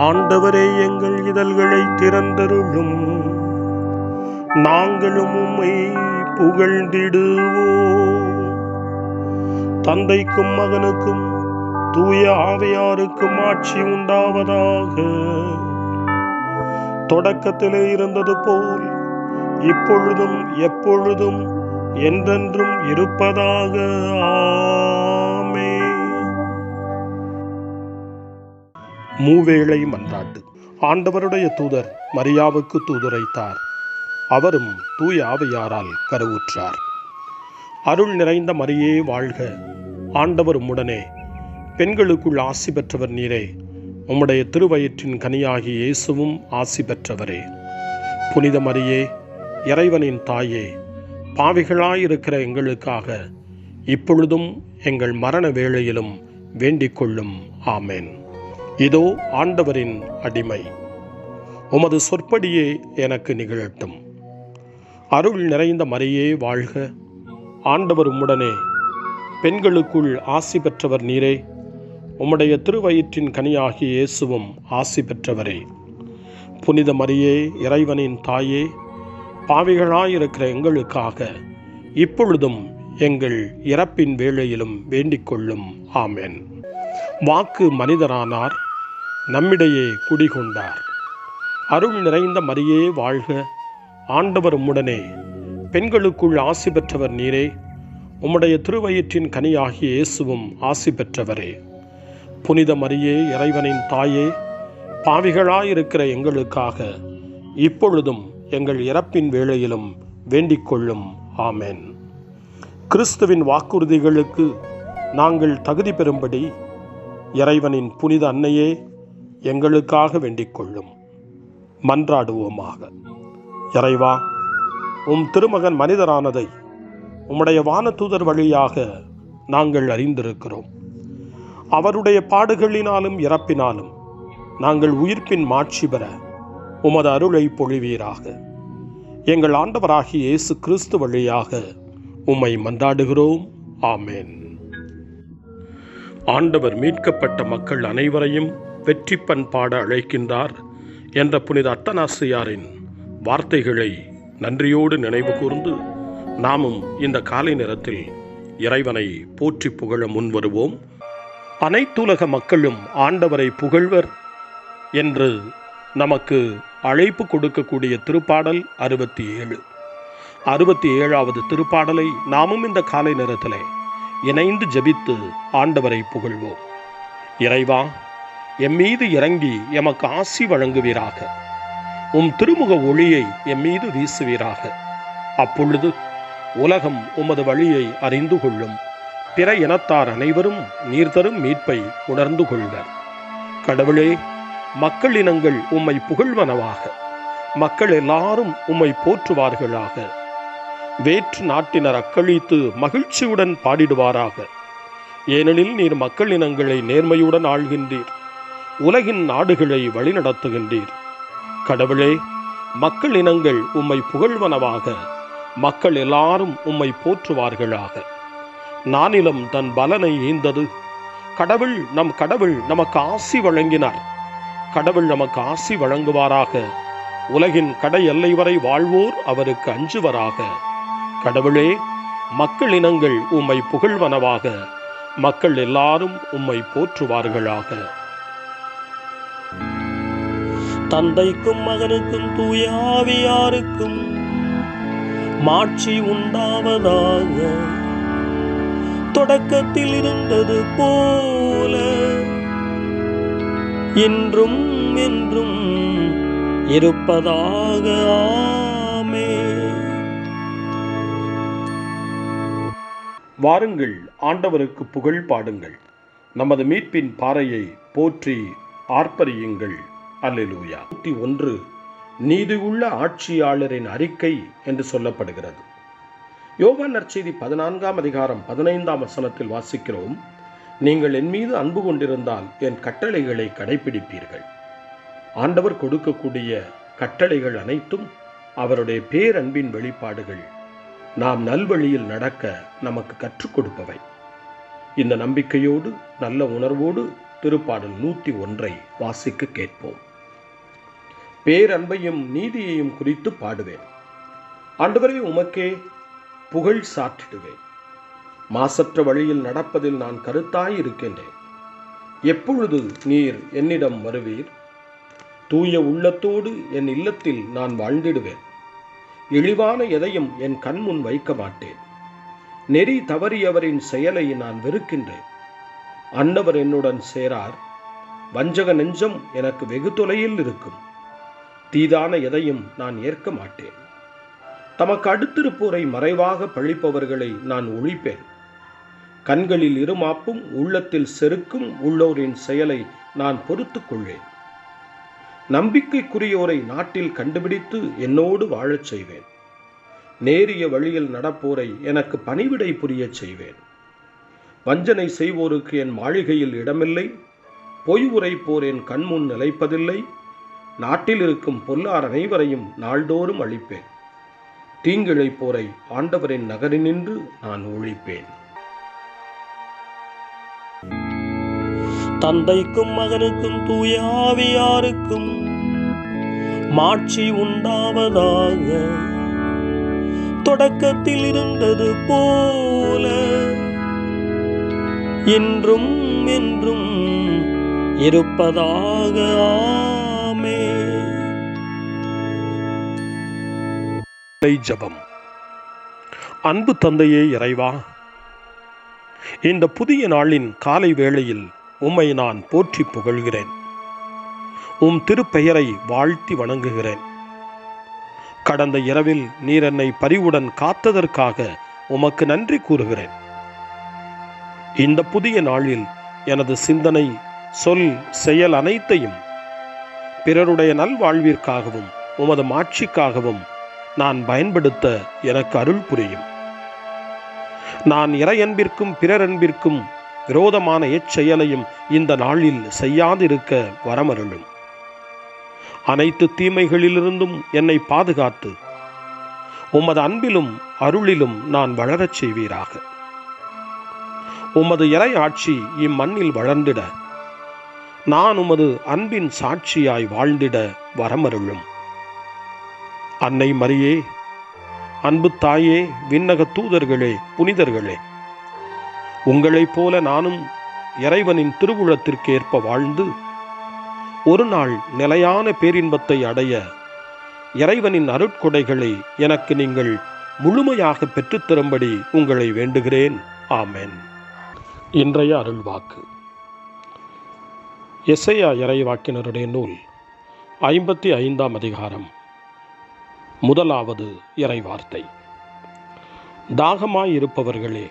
ஆண்டவரே, எங்கள் இதழ்களை திறந்தருளும், நாங்களும் உம்மை புகழ்ந்திடுவோம். தந்தைக்கும் மகனுக்கும் தூய ஆவியாருக்கும் ஆட்சி உண்டாவதாக. தொடக்கத்திலே இருந்தது போல் இப்பொழுதும் எப்பொழுதும் என்றென்றும் இருப்பதாக. ஆமென். மூவேளை மன்றாட்டு. ஆண்டவருடைய தூதர் மரியாவுக்கு தூதுரைத்தார். அவரும் தூய ஆவியாரால் கருவுற்றார். அருள் நிறைந்த மரியே வாழ்க, ஆண்டவர் உம்முடனே, பெண்களுக்குள் ஆசி பெற்றவர் நீரே, உம்முடைய திருவயிற்றின் கனியாகி இயேசுவும் ஆசி பெற்றவரே. புனித மரியே, இறைவனின் தாயே, பாவிகளாயிருக்கிற எங்களுக்காக இப்பொழுதும் எங்கள் மரண வேளையிலும் வேண்டிக் கொள்ளும். ஆமென். இதோ ஆண்டவரின் அடிமை, உமது சொற்படியே எனக்கு நிகழட்டும். அருள் நிறைந்த மரியே வாழ்க, ஆண்டவர் உம்முடனே, பெண்களுக்குள் ஆசி பெற்றவர் நீரே, உம்முடைய திருவயிற்றின் கனியாகிய இயேசுவும் ஆசி பெற்றவரே. புனித மரியே, இறைவனின் தாயே, பாவிகளாயிருக்கிற எங்களுக்காக இப்பொழுதும் எங்கள் இறப்பின் வேளையிலும் வேண்டிக் கொள்ளும். ஆமென். வாக்கு மனிதரானார், நம்மிடையே குடிகொண்டார். அருள் நிறைந்த மரியே வாழ்க, ஆண்டவர் உம்முடனே, பெண்களுக்குள் ஆசி பெற்றவர் நீரே, உம்முடைய திருவயிற்றின் கனியாகிய இயேசுவும் ஆசி பெற்றவரே. புனித மரியே, இறைவனின் தாயே, பாவிகளாயிருக்கிற எங்களுக்காக இப்பொழுதும் எங்கள் இறப்பின் வேளையிலும் வேண்டிக் கொள்ளும். ஆமென். கிறிஸ்துவின் வாக்குறுதிகளுக்கு நாங்கள் தகுதி பெறும்படி இறைவனின் புனித அன்னையே, எங்களுக்காக வேண்டிக் கொள்ளும். மன்றாடுவோமாக. இறைவா, உம் திருமகன் மனிதரானதை உம்முடைய வானதூதர் வழியாக நாங்கள் அறிந்திருக்கிறோம். அவருடைய பாடுகளினாலும் இறப்பினாலும் நாங்கள் உயிர்ப்பின் மாட்சி பெற உமது அருளை பொழிவீராக. எங்கள் ஆண்டவராகிய இயேசு கிறிஸ்து வழியாக உம்மை மன்றாடுகிறோம். ஆமென். ஆண்டவர் மீட்கப்பட்ட மக்கள் அனைவரையும் வெற்றி பண்பாட அழைக்கின்றார் என்ற புனித அத்தனாசியாரின் வார்த்தைகளை நன்றியோடு நினைவு கூர்ந்து நாமும் இந்த காலை நேரத்தில் இறைவனை போற்றி புகழ முன்வருவோம். அனைத்துலக மக்களும் ஆண்டவரை புகழ்வர் என்று நமக்கு அழைப்பு கொடுக்கக்கூடிய திருப்பாடல் 67. 67வது திருப்பாடலை நாமும் இந்த காலை நேரத்திலே இணைந்து ஜெபித்து ஆண்டவரை புகழ்வோம். இறைவா, எம்மீது இறங்கி எமக்கு ஆசி வழங்குவீராக. உம் திருமுக ஒளியை எம்மீது வீசுவீராக. அப்பொழுது உலகம் உமது வழியை அறிந்து கொள்ளும். பிற இனத்தார் அனைவரும் நீர் தரும் மீட்பை உணர்ந்து கொள்வர். கடவுளே, மக்கள் இனங்கள் உம்மை புகழ்வனவாக. மக்கள் எல்லாரும் உம்மை போற்றுவார்களாக. வேற்று நாட்டினர் அக்களித்து மகிழ்ச்சியுடன் பாடிடுவாராக. ஏனெனில் நீர் மக்கள் இனங்களை நேர்மையுடன் ஆள்கின்றீர், உலகின் நாடுகளை வழிநடத்துகின்றீர். கடவுளே, மக்கள் இனங்கள் உம்மை புகழ்வனவாக. மக்கள் எல்லாரும் உம்மை போற்றுவார்களாக. நானிலம் தன் பலனை ஈந்தது. கடவுள் நமக்கு ஆசி வழங்கினார். கடவுள் நமக்கு ஆசி வழங்குவாராக. உலகின் கடை எல்லை வரை வாழ்வோர் அவருக்கு அஞ்சுவராக. கடவுளே, மக்கள் இனங்கள் உம்மை புகழ்வனவாக. மக்கள் எல்லாரும் உம்மை போற்றுவார்களாக. தந்தைக்கும் மகனுக்கும் தூய ஆவியாருக்கும் மாட்சி உண்டாவதாக. தொடக்கத்தில் இருந்தது போல இன்றும் என்றும் இருப்பதாக. ஆமென். வாருங்கள், ஆண்டவருக்கு புகழ் பாடுங்கள். நமது மீட்பின் பாறையை போற்றி ஆர்ப்பரியுங்கள். அல்லேலூயா. 101 நீதியுள்ள ஆட்சியாளரின் அறிக்கை என்று சொல்லப்படுகிறது. யோவான் நற்செய்தி 14ஆம் அதிகாரம் 15ஆம் வசனத்தில் வாசிக்கிறோம், நீங்கள் என் மீது அன்பு கொண்டிருந்தால் என் கட்டளைகளை கடைபிடிப்பீர்கள். ஆண்டவர் கொடுக்கக்கூடிய கட்டளைகள் அனைத்தும் அவருடைய பேரன்பின் வெளிப்பாடுகள். நாம் நல்வழியில் நடக்க நமக்கு கற்றுக் கொடுப்பவை. இந்த நம்பிக்கையோடு நல்ல உணர்வோடு திருப்பாடல் 101 வாசிக்க கேட்போம். பேரன்பையும் நீதியையும் குறித்து பாடுவேன். ஆண்டவரே, உமக்கே புகழ் சாற்றிடுவேன். மாசற்ற வழியில் நடப்பதில் நான் கருத்தாய் இருக்கின்றேன். எப்பொழுது நீர் என்னிடம் வருவீர்? தூய உள்ளத்தோடு என் இல்லத்தில் நான் வாழ்ந்திடுவேன். இழிவான எதையும் என் கண்முன் வைக்க மாட்டேன். நெறி தவறியவரின் செயலை நான் வெறுக்கின்றேன். அன்னவர் என்னுடன் சேரார். வஞ்சக நெஞ்சம் எனக்கு வெகு தொலையில் இருக்கும். தீதான எதையும் நான் ஏற்க மாட்டேன். தமக்கு அடுத்திருப்போரை மறைவாக பழிப்பவர்களை நான் ஒழிப்பேன். கண்களில் இருமாப்பும் உள்ளத்தில் செருக்கும் உள்ளோரின் செயலை நான் பொறுத்துக் கொள்வேன். நம்பிக்கைக்குரியோரை நாட்டில் கண்டுபிடித்து என்னோடு வாழச் செய்வேன். நேரிய வழியில் நடப்போரை எனக்கு பணிவிடை புரியச் செய்வேன். வஞ்சனை செய்வோருக்கு என் மாளிகையில் இடமில்லை. பொய் உரைப்போர் என் கண்முன் நிலைப்பதில்லை. நாட்டில் இருக்கும் பொல்லார் அனைவரையும் நாள்தோறும் அழிப்பேன். தீங்கிழைப்போரை ஆண்டவரின் நகரினின்று நான் ஒழிப்பேன். தந்தைக்கும் மகனுக்கும் தூய ஆவியாருக்கும் மாட்சி உண்டாவதாக. தொடக்கத்தில் இருந்தது போல இன்றும் என்றும் இருப்பதாக. ஆமென். ஜெபம். அன்பு தந்தையே இறைவா, இந்த புதிய நாளின் காலை வேளையில் உம்மை நான் போற்றி புகழ்கிறேன். உம் திருப்பெயரை வாழ்த்தி வணங்குகிறேன். கடந்த இரவில் நீர் என்னை பரிவுடன் காத்ததற்காக உமக்கு நன்றி கூறுகிறேன். இந்த புதிய நாளில் எனது சிந்தனை, சொல், செயல் அனைத்தையும் பிறருடைய நல்வாழ்விற்காகவும் உமது மாட்சிக்காகவும் நான் பயன்படுத்த எனக்கு அருள் புரியும். நான் இறையன்பிற்கும் பிறரன்பிற்கும் விரோதமான எச்செயலையும் இந்த நாளில் செய்யாதிருக்க வரமருளும். அனைத்து தீமைகளிலிருந்தும் என்னை பாதுகாத்து உமது அன்பிலும் அருளிலும் நான் வளரச் செய்வீராக. உமது இறை ஆட்சி இம்மண்ணில் வளர்ந்திட நான் உமது அன்பின் சாட்சியாய் வாழ்ந்திட வரமருளும். அன்னை மரியே, அன்பு தாயே, விண்ணக தூதர்களே, புனிதர்களே, உங்களைப் போல நானும் இறைவனின் திருவுளத்திற்கு ஏற்ப வாழ்ந்து ஒரு நாள் நிலையான பேரின்பத்தை அடைய இறைவனின் அருட்கொடைகளை எனக்கு நீங்கள் முழுமையாக பெற்றுத்தரும்படி உங்களை வேண்டுகிறேன். ஆமென். இன்றைய அருள்வாக்கு. எசேயா இறைவாக்கினருடைய நூல் 55ஆம் அதிகாரம் 1வது இறைவார்த்தை. தாகமாயிருப்பவர்களே,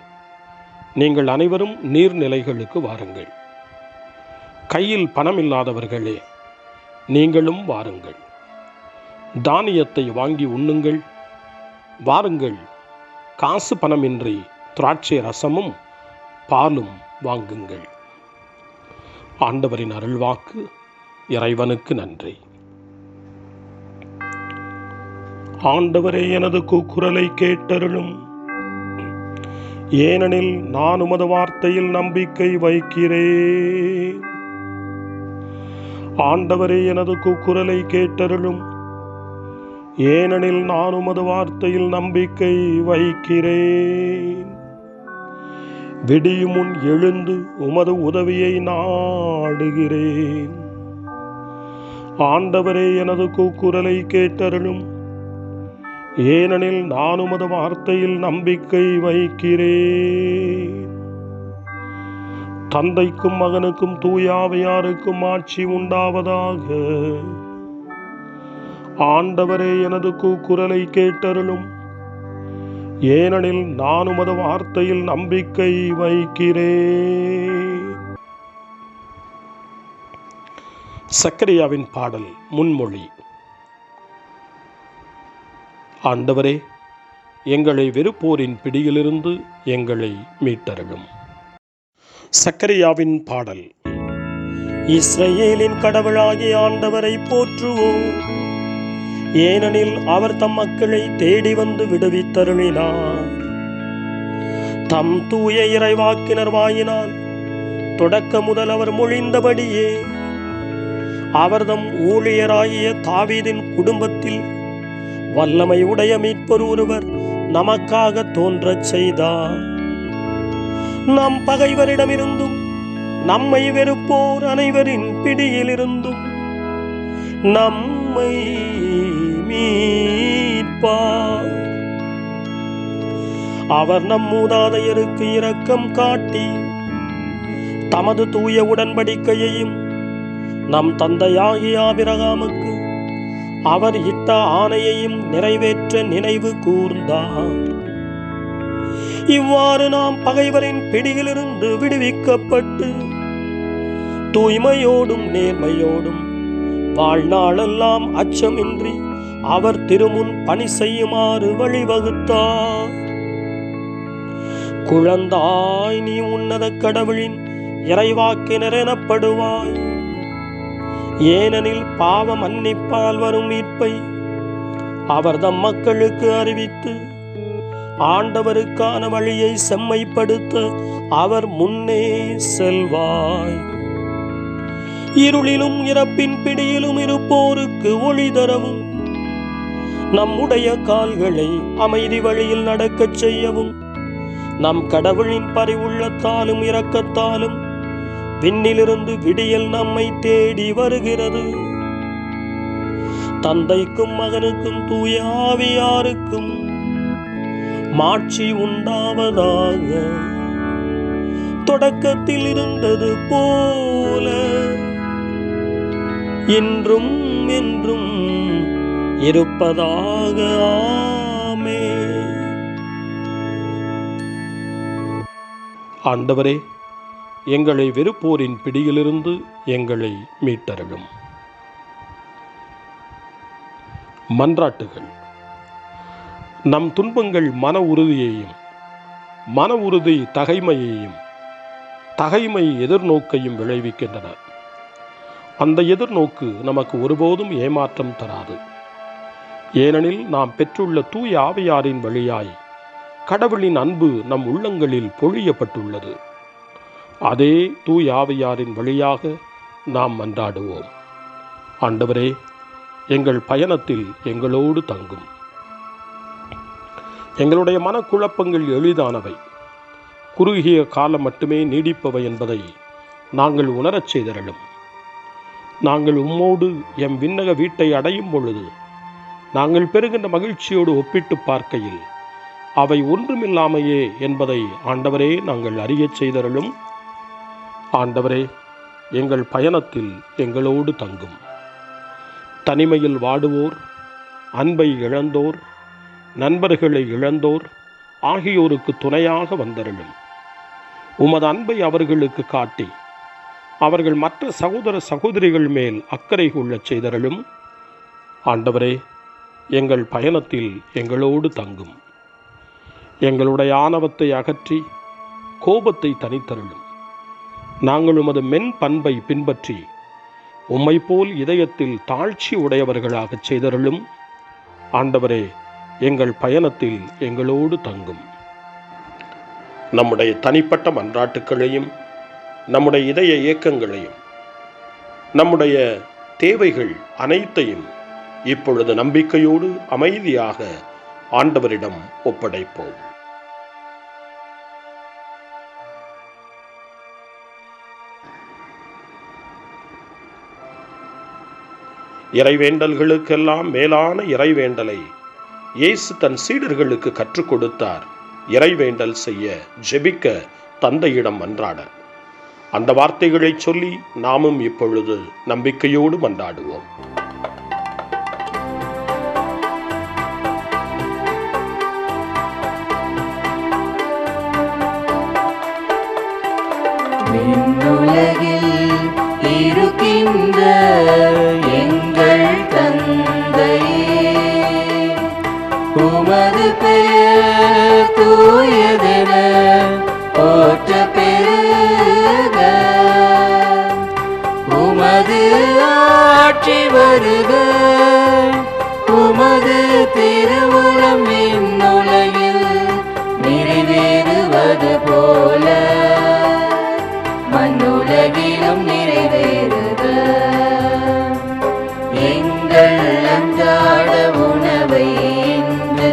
நீங்கள் அனைவரும் நீர்நிலைகளுக்கு வாருங்கள். கையில் பணமில்லாதவர்களே, நீங்களும் வாருங்கள். தானியத்தை வாங்கி உண்ணுங்கள். வாருங்கள், காசு பணமின்றி திராட்சை ரசமும் பாலும் வாங்குங்கள். ஆண்டவரின் அருள்வாக்கு. இறைவனுக்கு நன்றி. ஆண்டவரே, எனது கூக்குரலை கேட்டருளும். ஏனெனில் நான் உமது வார்த்தையில் நம்பிக்கை வைக்கிறேன். ஆண்டவரே, எனது கூக்குரலை கேட்டருளும். ஏனெனில் நான் உமது வார்த்தையில் நம்பிக்கை வைக்கிறேன். விடியும் முன் எழுந்து உமது உதவியை நாடுகிறேன். ஆண்டவரே, எனது கூக்குரலை கேட்டருளும். ஏனெனில் நான் உமது வார்த்தையில் நம்பிக்கை வைக்கிறேன். தந்தைக்கும் மகனுக்கும் தூய ஆவியாருக்கும் ஆட்சி உண்டாவதாக. ஆண்டவரே, எனது கூக்குரலை கேட்டருளும். ஏனெனில் நான் உமது வார்த்தையில் நம்பிக்கை வைக்கிறேன். சக்கரியாவின் பாடல் முன்மொழி. ஆண்டவரே, எங்களை வெறுப்போரின் பிடியிலிருந்து எங்களை மீட்டருளும். சக்கரியாவின் பாடல். இஸ்ரவேலின் கடவுளாகிய ஆண்டவரை போற்றுவோம். ஏனெனில் அவர் தம் மக்களை தேடி வந்து விடுவித்தருளினார். தம் தூய இறைவாக்கினர் வாயினால் தொடக்க முதல் அவர் மொழிந்தபடியே அவர்தம் ஊழியராகிய தாவீதின் குடும்பத்தில் வல்லமை உடைய மீட்பர் ஒருவர் நமக்காக தோன்றச் செய்தார். நம் பகைவரிடமிருந்தும் நம்மை வெறுப்போர் அனைவரின் பிடியிலிருந்தும் நம்மை மீட்பார். அவர் நம் மூதாதையருக்கு இரக்கம் காட்டி தமது தூய உடன்படிக்கையையும் நம் தந்தையாகிய ஆபிரகாமுக்கு அவர் இட்ட ஆணையையும் நிறைவேற்ற நினைவு கூர்ந்தார். இவ்வாறு நாம் பகைவரின் பிடியிலிருந்து விடுவிக்கப்பட்டு தூய்மையோடும் நேர்மையோடும் வாழ்நாளெல்லாம் அச்சமின்றி அவர் திருமுன் பணி செய்யுமாறு வழிவகுத்தார். குழந்தாய், நீ உன்னத கடவுளின் இறைவாக்கினர் எனப்படுவாய். ஏனெனில் பாவ மன்னிப்பால் வரும் மீட்பை அவர் தம் மக்களுக்கு அறிவித்து ஆண்டவருக்கான வழியை செம்மைப்படுத்த அவர் முன்னே செல்வாய். இருளிலும் இறப்பின் பிடியிலும் இருப்போருக்கு ஒளி தரவும் நம்முடைய கால்களை அமைதி வழியில் நடக்கச் செய்யவும் நம் கடவுளின் பரிவுள்ளத்தாலும் இரக்கத்தாலும் விண்ணிலிருந்து விடியல் நம்மை தேடி வருகிறது. தந்தைக்கும் மகனுக்கும் தூய ஆவியாருக்கும் மாட்சி உண்டாவதாக. தொடக்கத்தில் இருந்தது போல இன்றும் என்றும் இருப்பதாக. ஆமென். ஆண்டவரே, எங்களை வெறுப்போரின் பிடியிலிருந்து எங்களை மீட்டருளும். மன்றாட்டுகள். நம் துன்பங்கள் மன உறுதியையும், மன உறுதி தகைமையையும், தகைமை எதிர்நோக்கையும் விளைவிக்கின்றன. அந்த எதிர்நோக்கு நமக்கு ஒருபோதும் ஏமாற்றம் தராது. ஏனெனில் நாம் பெற்றுள்ள தூய ஆவியாரின் வழியாய் கடவுளின் அன்பு நம் உள்ளங்களில் பொழியப்பட்டுள்ளது. அதே தூய ஆவியாரின் வழியாக நாம் மன்றாடுவோம். ஆண்டவரே, எங்கள் பயணத்தில் எங்களோடு தங்கும். எங்களுடைய மனக்குழப்பங்கள் எளிதானவை, குறுகிய காலம் மட்டுமே நீடிப்பவை என்பதை நாங்கள் உணரச் செய்தருளும். நாங்கள் உம்மோடு எம் விண்ணக வீட்டை அடையும் பொழுது நாங்கள் பெறுகின்ற மகிழ்ச்சியோடு ஒப்பிட்டு பார்க்கையில் அவை ஒன்றுமில்லாமையே என்பதை ஆண்டவரே நாங்கள் அறியச் செய்தருளும். ஆண்டவரே, எங்கள் பயணத்தில் எங்களோடு தங்கும். தனிமையில் வாடுவோர், அன்பை இழந்தோர், நண்பர்களை இழந்தோர் ஆகியோருக்கு துணையாக வந்தருளும். உமது அன்பை அவர்களுக்கு காட்டி அவர்கள் மற்ற சகோதர சகோதரிகள் மேல் அக்கறை கொள்ளச் செய்தருளும். ஆண்டவரே, எங்கள் பயணத்தில் எங்களோடு தங்கும். எங்களுடைய ஆணவத்தை அகற்றி கோபத்தை தனித்தருளும். நாங்கள் உமது மென் பண்பை பின்பற்றி உம்மை போல் இதயத்தில் தாழ்ச்சி உடையவர்களாகச் செய்தருளும். ஆண்டவரே, எங்கள் பயணத்தில் எங்களோடு தங்கும். நம்முடைய தனிப்பட்ட மன்றாட்டுக்களையும், நம்முடைய இதய இயக்கங்களையும், நம்முடைய தேவைகள் அனைத்தையும் இப்பொழுது நம்பிக்கையோடு அமைதியாக ஆண்டவரிடம் ஒப்படைப்போம். இறைவேண்டல்களுக்கெல்லாம் மேலான இறைவேண்டலை இயேசு தன் சீடர்களுக்கு கற்றுக் கொடுத்தார். இறைவேண்டல் செய்ய, ஜெபிக்க, தந்தையிடம் மன்றாட. அந்த வார்த்தைகளை சொல்லி நாமும் இப்பொழுது நம்பிக்கையோடு மன்றாடுவோம். விண்ணுலகில் இருக்கின்ற எங்கள் தந்தையே, உமது பெயர் தூயதென போற்றப் பெறுக. உமது ஆட்சி வருக. உமது திருவுளம் விண்ணுலகில் நிறைவேறுவது போல விண்ணுலகிலும் நிறைவேறுக. எங்கள் அன்றாட உணவை இன்று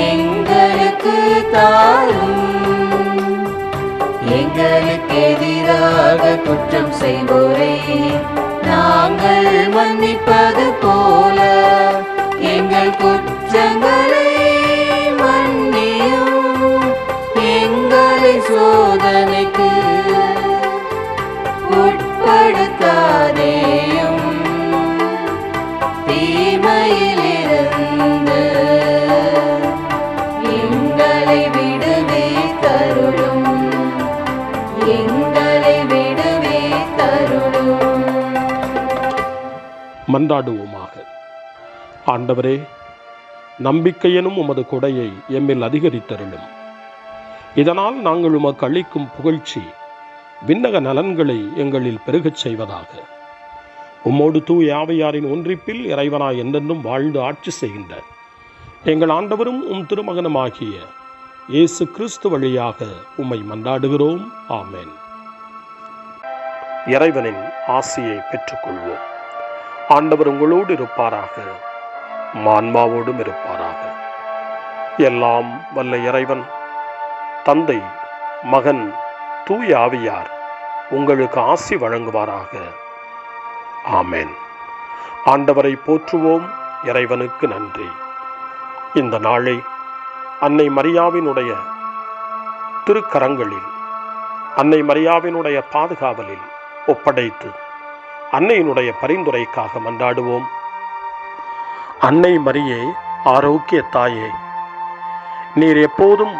எங்களுக்கு தாரும். எங்களுக்கு எதிராக குற்றம் செய்வோரை நாங்கள் மன்னிப்பது போல எங்கள் குற்றங்களை மன்னியும். எங்களை சோதனைக்கு உட்படுத்தாதேயும், தீமையிலிருந்து எங்களை விடுவித்தருளும். எங்களை விடுவித்தருளும். மன்றாடுவோமாக. ஆண்டவரே, நம்பிக்கையெனும் உமது கொடையை எம்மில் அதிகரித்தருளும். இதனால் நாங்கள் உமக்கு அளிக்கும் புகழ்ச்சி விண்ணக நலன்களை எங்களில் பெருகச் செய்வதாக. உம்மோடு தூய ஆவியாரின் ஒன்றிப்பில் இறைவனாய் என்றென்றும் வாழ்ந்து ஆட்சி செய்கின்ற எங்கள் ஆண்டவரும் உம் திருமகனுமாகிய இயேசு கிறிஸ்து வழியாக உம்மை மன்றாடுகிறோம். ஆமென். இறைவனின் ஆசியை பெற்றுக்கொள்வோம். ஆண்டவர் உங்களோடு இருப்பாராக, ஆன்மாவோடும் இருப்பாராக. எல்லாம் வல்ல இறைவன் தந்தை, மகன், தூய ஆவியார் உங்களுக்கு ஆசி வழங்குவாராக. ஆமென். ஆண்டவரை போற்றுவோம். இறைவனுக்கு நன்றி. இந்த நாளை அன்னை மரியாவினுடைய திருக்கரங்களில், அன்னை மரியாவினுடைய பாதுகாவலில் ஒப்படைத்து அன்னையினுடைய பரிந்துரைக்காக மன்றாடுவோம். அன்னை மரியே, ஆரோக்கிய தாயே, நீர் எப்போதும்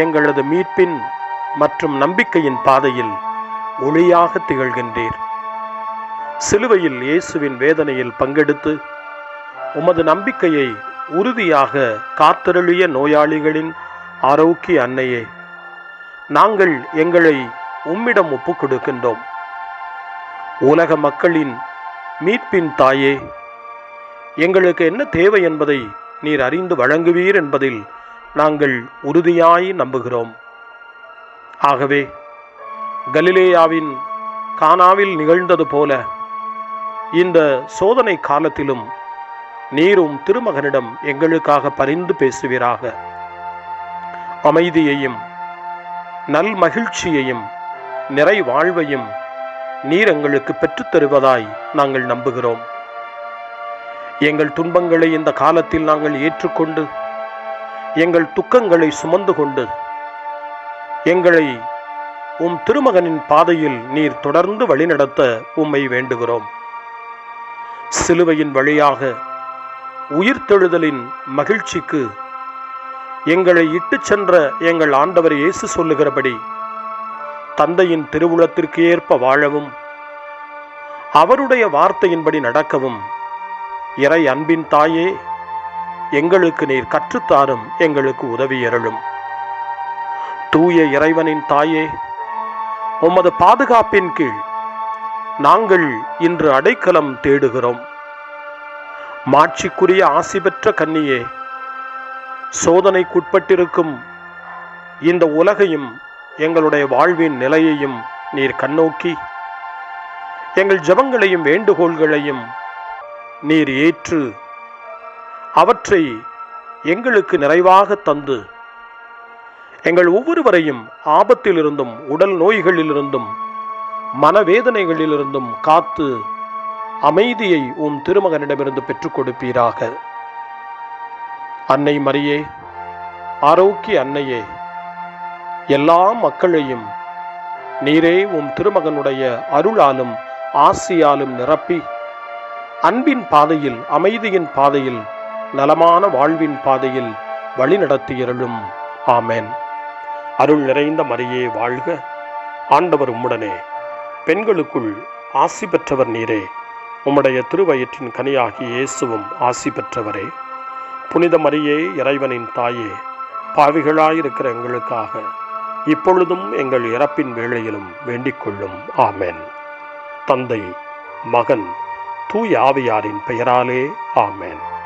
எங்களது மீட்பின் மற்றும் நம்பிக்கையின் பாதையில் ஒளியாக திகழ்கின்றீர். சிலுவையில் இயேசுவின் வேதனையில் பங்கெடுத்து உமது நம்பிக்கையை உறுதியாக காத்தருளிய நோயாளிகளின் ஆரோக்கிய அன்னையே, நாங்கள் எங்களை உம்மிடம் ஒப்புக் கொடுக்கின்றோம். உலக மக்களின் மீட்பின் தாயே, எங்களுக்கு என்ன தேவை என்பதை நீர் அறிந்து வழங்குவீர் என்பதில் நாங்கள் உறுதியாய் நம்புகிறோம். ஆகவே கலிலேயாவின் கானாவில் நிகழ்ந்தது போல இந்த சோதனை காலத்திலும் நீரும் திருமகனிடம் எங்களுக்காக பரிந்து பேசுவீராக. அமைதியையும் நல் மகிழ்ச்சியையும் நிறை வாழ்வையும் நீர் எங்களுக்கு பெற்றுத் தருவதாய் நாங்கள் நம்புகிறோம். எங்கள் துன்பங்களை இந்த காலத்தில் நாங்கள் ஏற்றுக்கொண்டு, எங்கள் துக்கங்களை சுமந்து கொண்டு, எங்களை உம் திருமகனின் பாதையில் நீர் தொடர்ந்து வழிநடத்த உம்மை வேண்டுகிறோம். சிலுவையின் வழியாக உயிர்த்தெழுதலின் மகிழ்ச்சிக்கு எங்களை இட்டுச் சென்ற எங்கள் ஆண்டவர் இயேசு சொல்லுகிறபடி தந்தையின் திருவுளத்திற்கு ஏற்ப வாழவும், அவருடைய வார்த்தையின்படி நடக்கவும் இறை அன்பின் தாயே, எங்களுக்கு நீர் கற்றுத்தாரும், எங்களுக்கு உதவியருளும். தூய இறைவனின் தாயே, உமது பாதுகாப்பின் கீழ் நாங்கள் இன்று அடைக்கலம் தேடுகிறோம். மாட்சிக்குரிய ஆசி பெற்ற கன்னியே, சோதனைக்குட்பட்டிருக்கும் இந்த உலகையும் எங்களுடைய வாழ்வின் நிலையையும் நீர் கண்ணோக்கி எங்கள் ஜெபங்களையும் வேண்டுகோள்களையும் நீர் ஏற்று அவற்றை எங்களுக்கு நிறைவாக தந்து எங்கள் ஒவ்வொருவரையும் ஆபத்திலிருந்தும் உடல் நோய்களிலிருந்தும் மனவேதனைகளிலிருந்தும் காத்து அமைதியை உம் திருமகனிடமிருந்து பெற்றுக் கொடுப்பீராக. அன்னை மரியே, ஆரோக்கிய அன்னையே, எல்லா மக்களையும் நீரே உம் திருமகனுடைய அருளாலும் ஆசியாலும் நிரப்பி அன்பின் பாதையில், அமைதியின் பாதையில், நலமான வாழ்வின் பாதையில் வழிநடத்தியருளும். ஆமென். அருள் நிறைந்த மரியே வாழ்க, ஆண்டவர் உம்முடனே, பெண்களுக்குள் ஆசி பெற்றவர் நீரே, உம்முடைய திருவயிற்றின் கனியாகிய இயேசுவும் ஆசி பெற்றவரே. புனித மரியே, இறைவனின் தாயே, பாவிகளாயிருக்கிற எங்களுக்காக இப்பொழுதும் எங்கள் இறப்பின் வேளையிலும் வேண்டிக் கொள்ளும். ஆமென். தந்தை, மகன், தூய ஆவியாரின் பெயராலே. ஆமென்.